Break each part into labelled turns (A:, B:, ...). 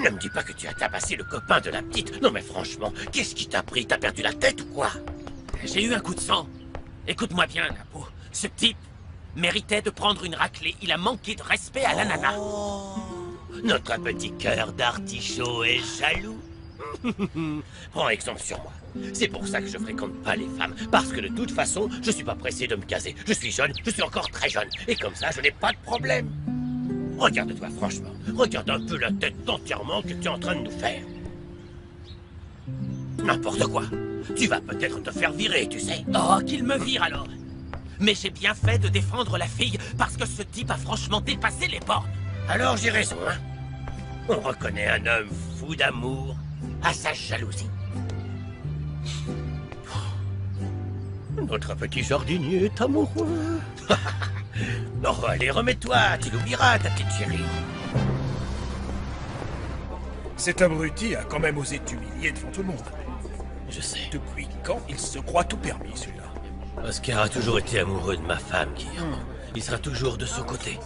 A: Ne me dis pas que tu as tabassé le copain de la petite. Non mais franchement, qu'est-ce qui t'a pris? T'as perdu la tête ou quoi?
B: J'ai eu un coup de sang. Écoute-moi bien, Napo. Ce type méritait de prendre une raclée. Il a manqué de respect à l'ananas.
A: Oh, notre petit cœur d'artichaut est jaloux. Prends exemple sur moi. C'est pour ça que je fréquente pas les femmes. Parce que de toute façon, je suis pas pressé de me caser. Je suis jeune, je suis encore très jeune. Et comme ça, je n'ai pas de problème. Regarde-toi franchement. Regarde un peu la tête d'enterrement que tu es en train de nous faire. N'importe quoi. Tu vas peut-être te faire virer, tu sais.
B: Oh, qu'il me vire alors. Mais j'ai bien fait de défendre la fille parce que ce type a franchement dépassé les bornes.
A: Alors j'ai raison, hein. On reconnaît un homme fou d'amour à sa jalousie. Notre petit jardinier est amoureux. Non, allez, remets-toi, tu l'oublieras, ta petite chérie.
C: Cet abruti a quand même osé t'humilier devant tout le monde.
A: Je sais.
C: Depuis quand il se croit tout permis, celui-là?
A: Oscar a toujours été amoureux de ma femme, Guillaume. Il sera toujours de son côté.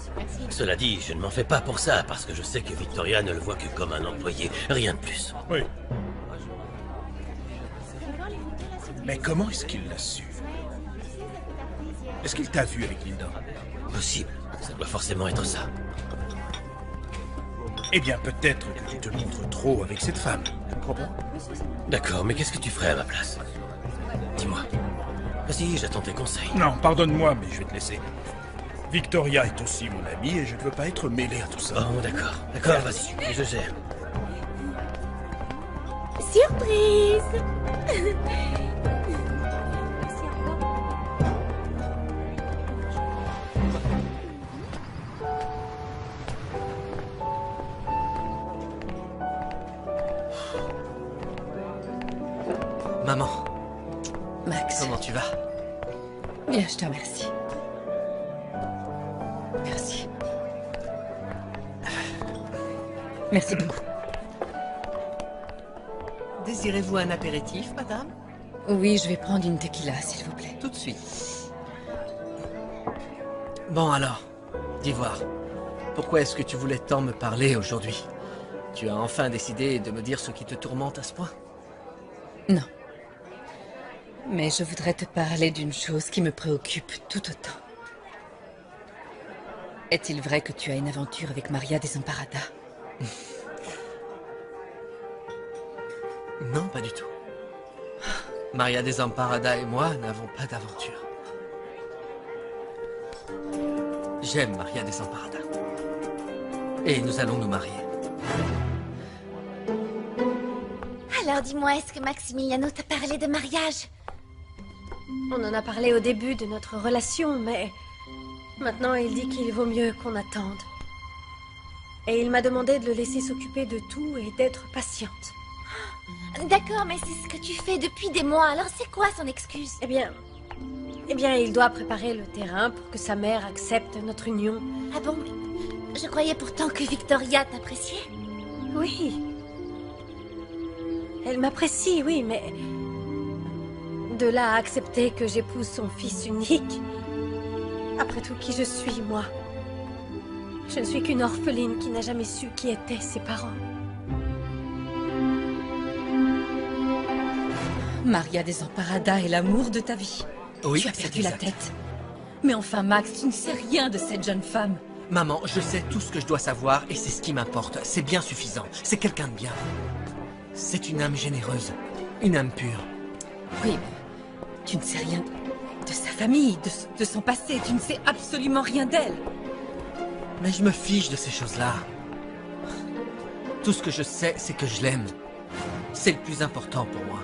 A: Cela dit, je ne m'en fais pas pour ça, parce que je sais que Victoria ne le voit que comme un employé, rien de plus.
C: Oui. Mais comment est-ce qu'il l'a su? Est-ce qu'il t'a vu avec Linda?
A: Possible. Ça doit forcément être ça.
C: Eh bien, peut-être que tu te montres trop avec cette femme. Tu ne crois pas?
A: D'accord, mais qu'est-ce que tu ferais à ma place? Dis-moi. Vas-y, j'attends tes conseils.
C: Non, pardonne-moi, mais je vais te laisser. Victoria est aussi mon amie et je ne veux pas être mêlé à tout ça.
A: Oh, d'accord. D'accord, vas-y, je gère.
D: Surprise!
E: Maman,
F: Max.
E: comment tu vas?
F: Bien, je te remercie. Merci. Merci beaucoup.
E: Désirez-vous un apéritif, madame?
F: Oui, je vais prendre une tequila, s'il vous plaît.
E: Tout de suite. Bon alors, d'Ivoire, pourquoi est-ce que tu voulais tant me parler aujourd'hui? Tu as enfin décidé de me dire ce qui te tourmente à ce point?
F: Non. Mais je voudrais te parler d'une chose qui me préoccupe tout autant. Est-il vrai que tu as une aventure avec Maria Desamparada?
E: Non, pas du tout. Maria Desamparada et moi n'avons pas d'aventure. J'aime Maria Desamparada. Et nous allons nous marier.
D: Alors dis-moi, est-ce que Maximiliano t'a parlé de mariage? On en a parlé au début de notre relation, mais... Maintenant, il dit qu'il vaut mieux qu'on attende. Et il m'a demandé de le laisser s'occuper de tout et d'être patiente. D'accord, mais c'est ce que tu fais depuis des mois, alors c'est quoi son excuse? Eh bien, il doit préparer le terrain pour que sa mère accepte notre union. Ah bon? Je croyais pourtant que Victoria t'appréciait. Oui. Elle m'apprécie, oui, mais... De là à accepter que j'épouse son fils unique... Après tout, qui je suis, moi? Je ne suis qu'une orpheline qui n'a jamais su qui étaient ses parents.
F: Maria Desamparada est l'amour de ta vie.
E: Oui,
F: tu as
E: c'est
F: perdu la
E: exact.
F: tête. Mais enfin, Max, tu ne sais rien de cette jeune femme.
E: Maman, je sais tout ce que je dois savoir et c'est ce qui m'importe. C'est bien suffisant. C'est quelqu'un de bien. C'est une âme généreuse. Une âme pure.
F: Oui, mais tu ne sais rien de sa famille, de son passé. Tu ne sais absolument rien d'elle.
E: Mais je me fiche de ces choses-là. Tout ce que je sais, c'est que je l'aime. C'est le plus important pour moi.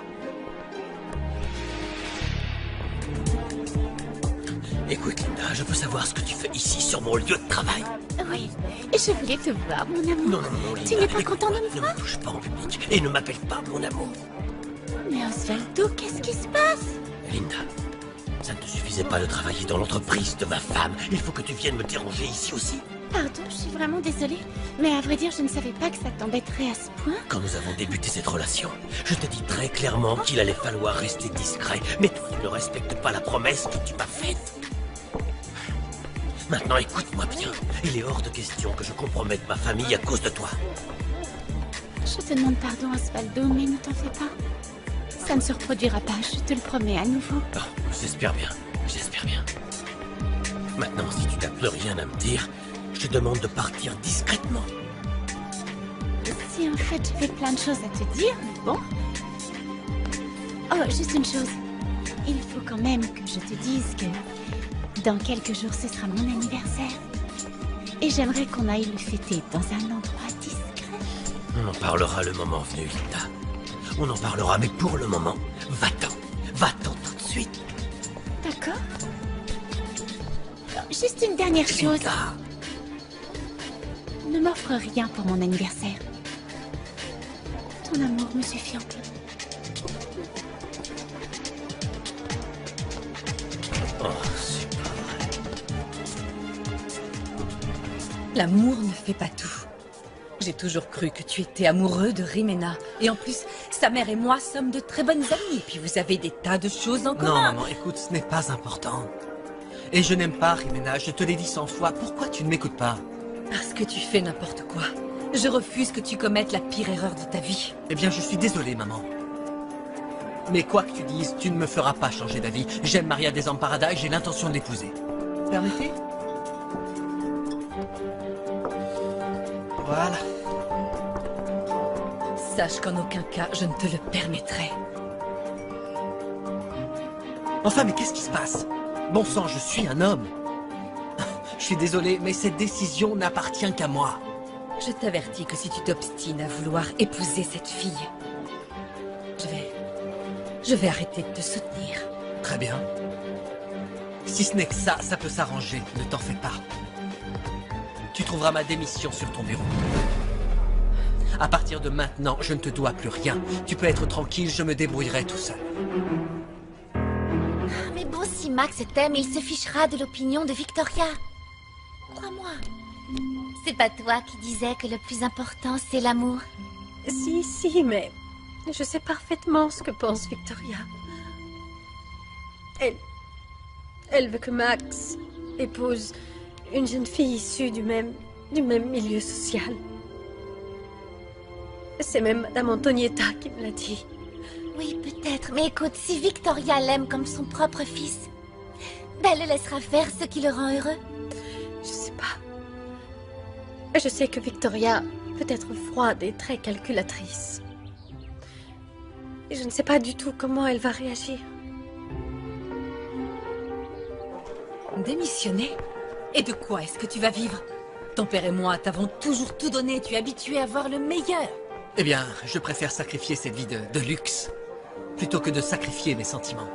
A: Écoute, Linda, je peux savoir ce que tu fais ici sur mon lieu de travail.
D: Oui, je voulais te voir, mon amour.
A: Non, non, non, Linda.
D: Tu n'es pas
A: écoute-moi,
D: content de me
A: Ne
D: voir?
A: me touche pas en public et ne m'appelle pas mon amour.
D: Mais Osvaldo, qu'est-ce qui se passe?
A: Linda, ça ne te suffisait pas de travailler dans l'entreprise de ma femme. Il faut que tu viennes me déranger ici aussi.
D: Pardon, je suis vraiment désolée. Mais à vrai dire, je ne savais pas que ça t'embêterait à ce point.
A: Quand nous avons débuté cette relation, je t'ai dit très clairement qu'il allait falloir rester discret. Mais toi, tu ne respectes pas la promesse que tu m'as faite. Maintenant, écoute-moi bien. Il est hors de question que je compromette ma famille à cause de toi.
G: Je te demande pardon, Osvaldo, mais ne t'en fais pas. Ça ne se reproduira pas, je te le promets à nouveau.
A: Oh, j'espère bien, j'espère bien. Maintenant, si tu n'as plus rien à me dire, je te demande de partir discrètement.
G: Si en fait j'avais plein de choses à te dire, mais bon. Oh, juste une chose. Il faut quand même que je te dise que dans quelques jours ce sera mon anniversaire. Et j'aimerais qu'on aille le fêter dans un endroit discret.
A: On en parlera le moment venu, Linda. On en parlera, mais pour le moment, va-t'en. Va-t'en tout de suite.
G: D'accord. Juste une dernière chose.
A: Linda.
G: Ne m'offre rien pour mon anniversaire. Ton amour me suffit en tout.
A: Oh, c'est pas vrai.
F: L'amour ne fait pas tout. J'ai toujours cru que tu étais amoureux de Rimena. Et en plus, sa mère et moi sommes de très bonnes amies. Et puis vous avez des tas de choses en
E: Non,
F: commun.
E: maman, écoute, ce n'est pas important. Et je n'aime pas Rimena, je te l'ai dit 100 fois. Pourquoi tu ne m'écoutes pas?
F: Parce que tu fais n'importe quoi. Je refuse que tu commettes la pire erreur de ta vie.
E: Eh bien, je suis désolé, maman. Mais quoi que tu dises, tu ne me feras pas changer d'avis. J'aime Maria Desamparada et j'ai l'intention de l'épouser. Permettez? Voilà.
F: Sache qu'en aucun cas, je ne te le permettrai.
E: Enfin, mais qu'est-ce qui se passe? Bon sang, je suis un homme. Je suis désolé, mais cette décision n'appartient qu'à moi.
F: Je t'avertis que si tu t'obstines à vouloir épouser cette fille, je vais arrêter de te soutenir.
E: Très bien. Si ce n'est que ça, ça peut s'arranger. Ne t'en fais pas. Tu trouveras ma démission sur ton bureau. À partir de maintenant, je ne te dois plus rien. Tu peux être tranquille, je me débrouillerai tout seul.
D: Mais bon, si Max t'aime, il se fichera de l'opinion de Victoria. Crois-moi. C'est pas toi qui disais que le plus important, c'est l'amour.
H: Si, mais je sais parfaitement ce que pense Victoria. Elle veut que Max épouse une jeune fille issue du même milieu social. C'est même Madame Antonietta qui me l'a dit.
D: Oui, peut-être, mais écoute, si Victoria l'aime comme son propre fils, ben elle le laissera faire ce qui le rend heureux.
H: Je sais pas. Je sais que Victoria peut être froide et très calculatrice. Et je ne sais pas du tout comment elle va réagir.
F: Démissionner? Et de quoi est-ce que tu vas vivre? Ton père et moi t'avons toujours tout donné, tu es habitué à voir le meilleur.
E: Eh bien, je préfère sacrifier cette vie de luxe, plutôt que de sacrifier mes sentiments.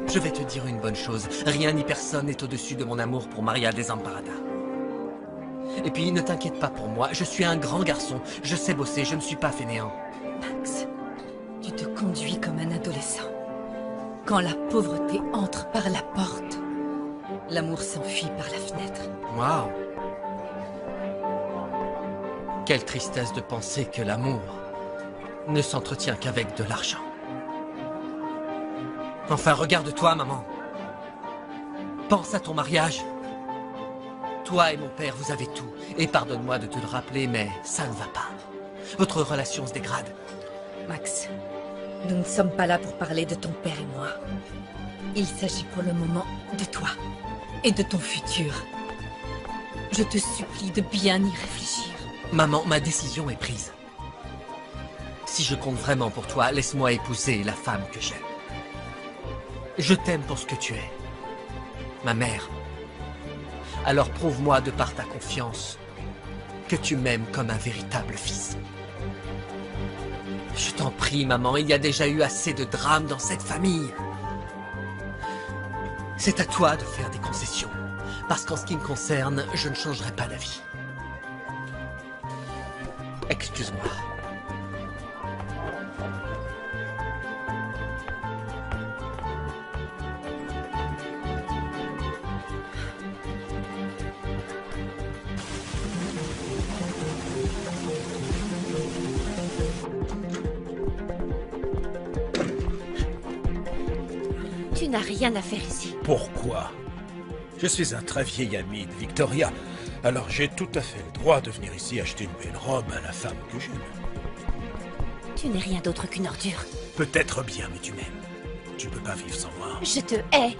E: Je vais te dire une bonne chose, rien ni personne n'est au-dessus de mon amour pour Maria Desamparada. Et puis, ne t'inquiète pas pour moi, je suis un grand garçon, je sais bosser, je ne suis pas fainéant.
F: Max, tu te conduis comme un adolescent. Quand la pauvreté entre par la porte, l'amour s'enfuit par la fenêtre.
E: Waouh! Quelle tristesse de penser que l'amour ne s'entretient qu'avec de l'argent. Enfin, regarde-toi, maman. Pense à ton mariage. Toi et mon père, vous avez tout. Et pardonne-moi de te le rappeler, mais ça ne va pas. Votre relation se dégrade.
F: Max, nous ne sommes pas là pour parler de ton père et moi. Il s'agit pour le moment de toi et de ton futur. Je te supplie de bien y réfléchir.
E: Maman, ma décision est prise. Si je compte vraiment pour toi, laisse-moi épouser la femme que j'aime. Je t'aime pour ce que tu es. Ma mère. Alors prouve-moi de par ta confiance que tu m'aimes comme un véritable fils. Je t'en prie, maman, il y a déjà eu assez de drames dans cette famille. C'est à toi de faire des concessions. Parce qu'en ce qui me concerne, je ne changerai pas d'avis. Excuse-moi.
D: Tu n'as rien à faire ici.
C: Pourquoi? Je suis un très vieil ami de Victoria. Alors j'ai tout à fait le droit de venir ici acheter une belle robe à la femme que j'aime.
D: Tu n'es rien d'autre qu'une ordure.
C: Peut-être bien, mais tu m'aimes. Tu peux pas vivre sans moi.
D: Je te hais.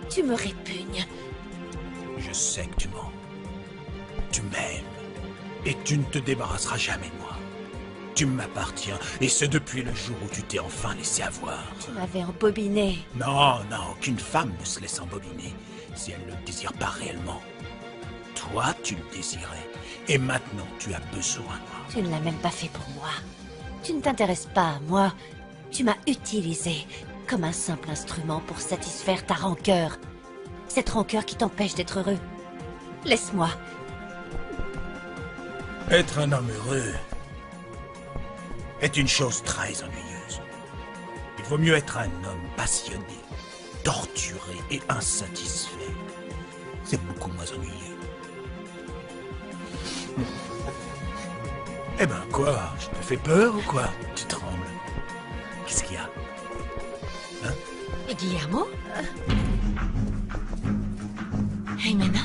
D: Tu me répugnes.
C: Je sais que tu mens. Tu m'aimes. Et tu ne te débarrasseras jamais de moi. Tu m'appartiens, et ce depuis le jour où tu t'es enfin laissé avoir.
D: Tu m'avais embobiné.
C: Non, non, aucune femme ne se laisse embobiner si elle ne le désire pas réellement. Toi, tu le désirais, et maintenant tu as besoin de moi.
D: Tu ne l'as même pas fait pour moi. Tu ne t'intéresses pas à moi. Tu m'as utilisé comme un simple instrument pour satisfaire ta rancœur. Cette rancœur qui t'empêche d'être heureux. Laisse-moi.
C: Être un homme heureux est une chose très ennuyeuse. Il vaut mieux être un homme passionné, torturé et insatisfait. C'est beaucoup moins ennuyeux. Eh ben quoi? Je te fais peur ou quoi? Tu trembles. Qu'est-ce qu'il y a? Hein?
F: Et Guillermo? Jimena?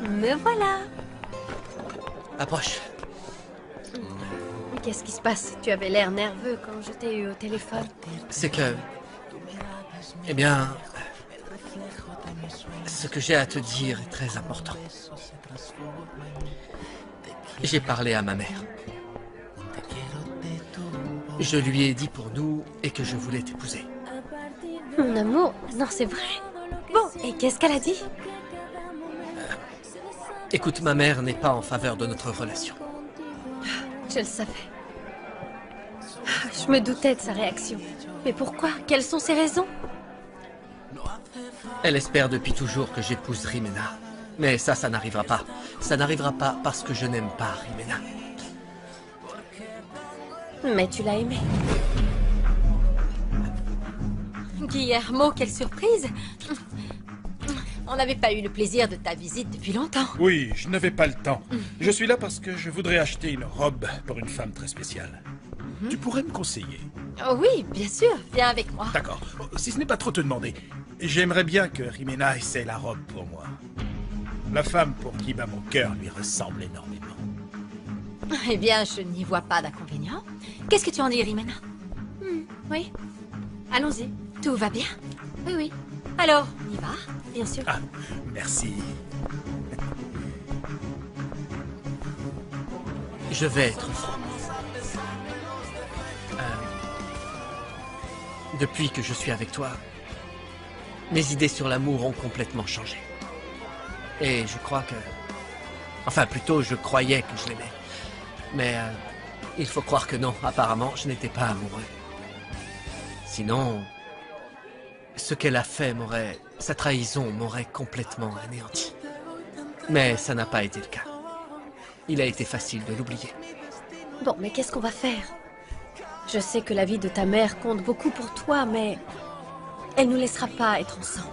H: Me voilà.
E: Approche.
H: Qu'est-ce qui se passe? Tu avais l'air nerveux quand je t'ai eu au téléphone.
E: C'est que... Eh bien... Ce que j'ai à te dire est très important. J'ai parlé à ma mère. Je lui ai dit pour nous et que je voulais t'épouser.
H: Mon amour, non, c'est vrai. Bon, et qu'est-ce qu'elle a dit?
E: Écoute, ma mère n'est pas en faveur de notre relation.
H: Je le savais. Je me doutais de sa réaction. Mais pourquoi? Quelles sont ses raisons?
E: Elle espère depuis toujours que j'épouse Jimena. Mais ça n'arrivera pas. Ça n'arrivera pas parce que je n'aime pas Jimena.
H: Mais tu l'as aimé. Guillermo, quelle surprise! On n'avait pas eu le plaisir de ta visite depuis longtemps.
C: Oui, je n'avais pas le temps. Je suis là parce que je voudrais acheter une robe pour une femme très spéciale. Tu pourrais me conseiller?
H: Oh oui, bien sûr, viens avec moi.
C: D'accord. Si ce n'est pas trop te demander, j'aimerais bien que Jimena essaie la robe pour moi. La femme pour qui bat mon cœur lui ressemble énormément.
F: Eh bien, je n'y vois pas d'inconvénient. Qu'est-ce que tu en dis, Jimena?
H: Oui, allons-y.
F: Tout va bien?
H: Oui, oui,
F: Alors, on y va?
H: bien sûr.
C: Ah, merci.
E: Je vais être franc. Depuis que je suis avec toi, mes idées sur l'amour ont complètement changé. Et je crois que... Enfin, plutôt, je croyais que je l'aimais. Mais il faut croire que non, apparemment, je n'étais pas amoureux. Sinon, ce qu'elle a fait m'aurait... Sa trahison m'aurait complètement anéanti. Mais ça n'a pas été le cas. Il a été facile de l'oublier.
H: Bon, mais qu'est-ce qu'on va faire? Je sais que la vie de ta mère compte beaucoup pour toi, mais... elle nous laissera pas être ensemble.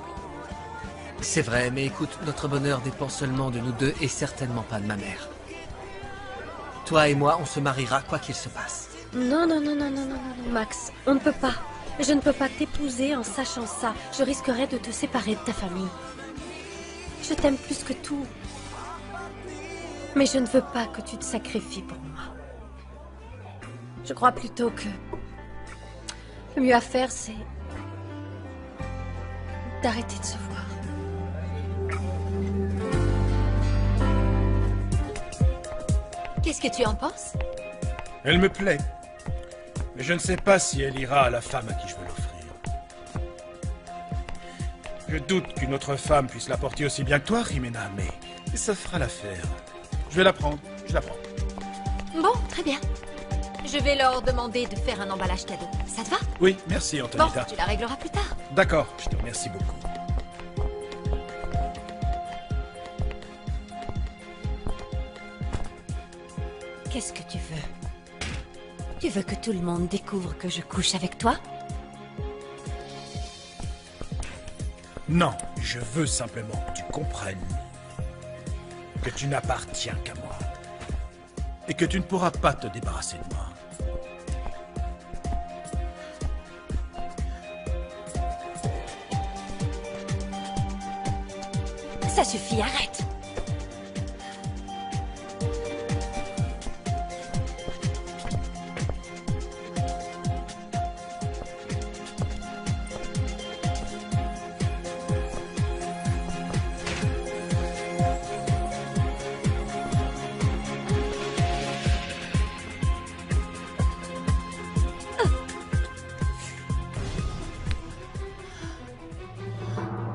E: C'est vrai, mais écoute, notre bonheur dépend seulement de nous deux et certainement pas de ma mère. Toi et moi, on se mariera quoi qu'il se passe.
H: Non, non, non, non, non, non, non, non, Max. On ne peut pas. Je ne peux pas t'épouser en sachant ça. Je risquerais de te séparer de ta famille. Je t'aime plus que tout. Mais je ne veux pas que tu te sacrifies pour moi. Je crois plutôt que... le mieux à faire, c'est... d'arrêter de se voir.
F: Qu'est-ce que tu en penses?
C: Elle me plaît. Mais je ne sais pas si elle ira à la femme à qui je veux l'offrir. Je doute qu'une autre femme puisse la porter aussi bien que toi, Jimena, mais ça fera l'affaire. Je vais la prendre, je la prends.
F: Bon, très bien. Je vais leur demander de faire un emballage cadeau. Ça te va?
C: Oui, merci,
F: Bon,
C: Antonita.
F: tu la régleras plus tard.
C: D'accord, je te remercie beaucoup.
D: Qu'est-ce que tu veux? Tu veux que tout le monde découvre que je couche avec toi?
C: Non, je veux simplement que tu comprennes que tu n'appartiens qu'à moi. et que tu ne pourras pas te débarrasser de moi.
F: Ça suffit, arrête.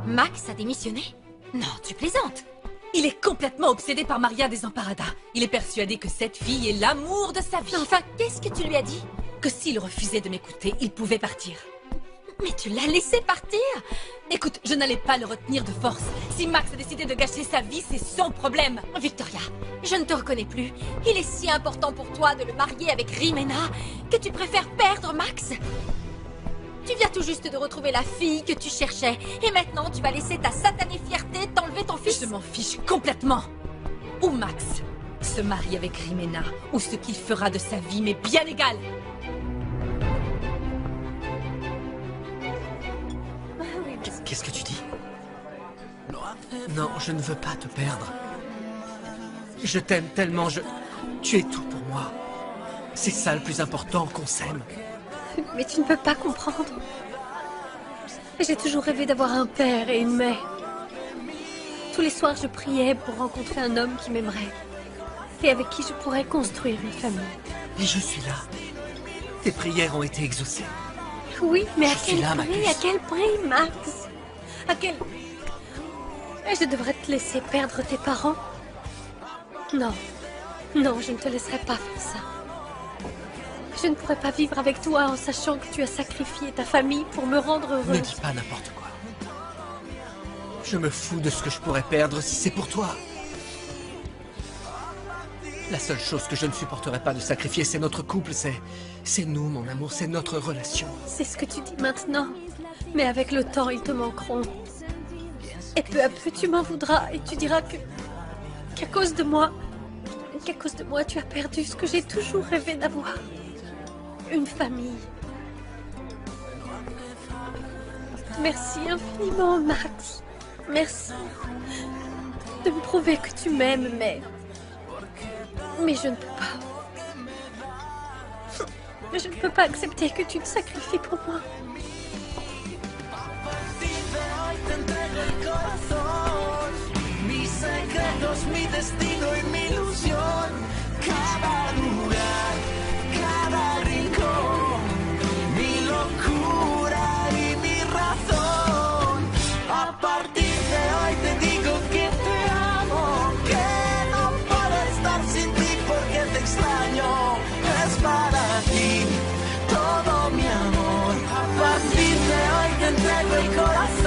F: Max a démissionné? Non, tu plaisantes. Il est complètement obsédé par Maria Desamparada. Il est persuadé que cette fille est l'amour de sa vie. Enfin, qu'est-ce que tu lui as dit? Que s'il refusait de m'écouter, il pouvait partir. Mais tu l'as laissé partir? Écoute, je n'allais pas le retenir de force. Si Max a décidé de gâcher sa vie, c'est son problème. Victoria, je ne te reconnais plus. Il est si important pour toi de le marier avec Rimena que tu préfères perdre Max? Tu viens tout juste de retrouver la fille que tu cherchais. Et maintenant, tu vas laisser ta satanée fierté t'enlever ton fils? Je m'en fiche complètement. Ou Max se marie avec Rimena, ou ce qu'il fera de sa vie m'est bien égal.
E: Qu'est-ce que tu dis? Non, je ne veux pas te perdre. Je t'aime tellement, tu es tout pour moi. C'est ça le plus important, qu'on s'aime.
H: Mais tu ne peux pas comprendre. J'ai toujours rêvé d'avoir un père et une mère. Tous les soirs, je priais pour rencontrer un homme qui m'aimerait et avec qui je pourrais construire une famille.
E: Et je suis là. Tes prières ont été exaucées.
H: Oui, mais à quel
E: là,
H: prix? À quel prix, Max? À quel... Je devrais te laisser perdre tes parents? Non. Non, je ne te laisserai pas faire ça. Je ne pourrais pas vivre avec toi en sachant que tu as sacrifié ta famille pour me rendre heureuse.
E: Ne dis pas n'importe quoi. Je me fous de ce que je pourrais perdre si c'est pour toi. La seule chose que je ne supporterais pas de sacrifier, c'est notre couple, c'est nous, mon amour, c'est notre relation.
H: C'est ce que tu dis maintenant. Mais avec le temps, ils te manqueront. Et peu à peu, tu m'en voudras et tu diras qu'à cause de moi, tu as perdu ce que j'ai toujours rêvé d'avoir. Une famille. Merci infiniment, Max. Merci de me prouver que tu m'aimes, mais je ne peux pas. Je ne peux pas accepter que tu te sacrifies pour moi.
I: Mis secretos, mi destino y mi ilusión. Cada lugar, cada rincón, mi locura y mi razón. A partir de hoy te digo que te amo, que no puedo estar sin ti porque te extraño. Es para ti todo mi amor. A partir de hoy te entrego el corazón.